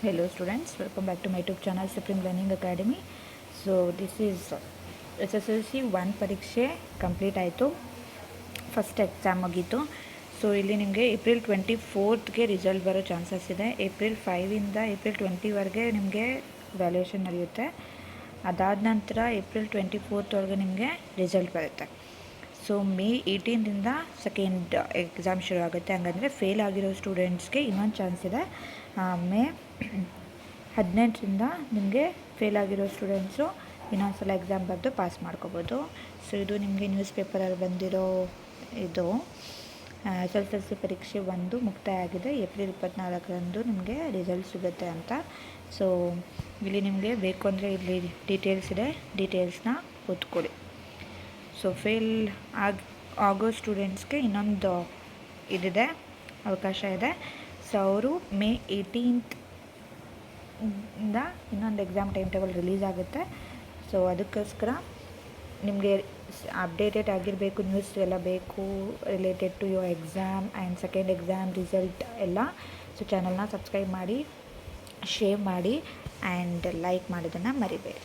Hello students, welcome back to my YouTube channel Supreme Learning Academy. So this is SSLC 1 ಪರೀಕ್ಷೆ complete ಆಯಿತು. First exam ಮುಗೀತು. So ಇಲ್ಲಿ ನಿಮಗೆ April 24ಗೆ result ಬರೋ chances ಇದೆ. April 5ಇಂದ April 20ವರೆಗೆ ನಿಮಗೆ ವ್ಯಾಲ್ಯೂಯೇಷನ್ ನಡೆಯುತ್ತೆ. ಅದಾದ ನಂತರ ಏಪ್ರಿಲ್ 24ವರೆಗೆ ನಿಮಗೆ ರಿಸಲ್ಟ್ ಬರುತ್ತೆ. ಸೊ ಮೇ 18ರಿಂದ ಸೆಕೆಂಡ್ ಎಕ್ಸಾಮ್ ಶುರು ಆಗುತ್ತೆ. ಹಂಗಂದರೆ ಫೇಲ್ ಆಗಿರೋ ಸ್ಟೂಡೆಂಟ್ಸ್ಗೆ ಇನ್ನೊಂದು ಚಾನ್ಸ್ ಇದೆ. ಮೇ 18ರಿಂದ ನಿಮಗೆ ಫೇಲ್ ಆಗಿರೋ ಸ್ಟೂಡೆಂಟ್ಸು ಇನ್ನೊಂದು ಸಲ ಎಕ್ಸಾಮ್ ಬರೆದು ಪಾಸ್ ಮಾಡ್ಕೋಬೋದು. ಸೊ ಇದು ನಿಮಗೆ ನ್ಯೂಸ್ ಪೇಪರಲ್ಲಿ ಬಂದಿರೋ ಇದು SSLC ಪರೀಕ್ಷೆ 1 ಮುಕ್ತಾಯ ಆಗಿದೆ. ಏಪ್ರಿಲ್ 24ರಂದು ನಿಮಗೆ ರಿಸಲ್ಟ್ ಸಿಗುತ್ತೆ ಅಂತ. ಸೊ ಇಲ್ಲಿ ನಿಮಗೆ ಬೇಕು ಅಂದರೆ ಇಲ್ಲಿ ಡೀಟೇಲ್ಸ್ ಇದೆ, ಡೀಟೇಲ್ಸ್ನ ಓದ್ಕೊಳ್ಳಿ. ಸೊ ಫೇಲ್ ಆಗೋ ಸ್ಟೂಡೆಂಟ್ಸ್ಗೆ ಇನ್ನೊಂದು ಇದಿದೆ, ಅವಕಾಶ ಇದೆ. ಸೊ ಅವರು ಮೇ 18th ಇಂದ ಇನ್ನೊಂದು ಎಕ್ಸಾಮ್ ಟೈಮ್ ಟೇಬಲ್ ರಿಲೀಸ್ ಆಗುತ್ತೆ. ಸೊ ಅದಕ್ಕೋಸ್ಕರ ನಿಮಗೆ ಅಪ್ಡೇಟೆಡ್ ಆಗಿರಬೇಕು, ನ್ಯೂಸ್ ಎಲ್ಲ ಬೇಕು related to your exam and second exam result ಎಲ್ಲ. ಸೊ ಚಾನಲ್ನ ಸಬ್ಸ್ಕ್ರೈಬ್ ಮಾಡಿ, ಶೇರ್ ಮಾಡಿ ಆ್ಯಂಡ್ ಲೈಕ್ ಮಾಡೋದನ್ನು ಮರಿಬೇಡಿ.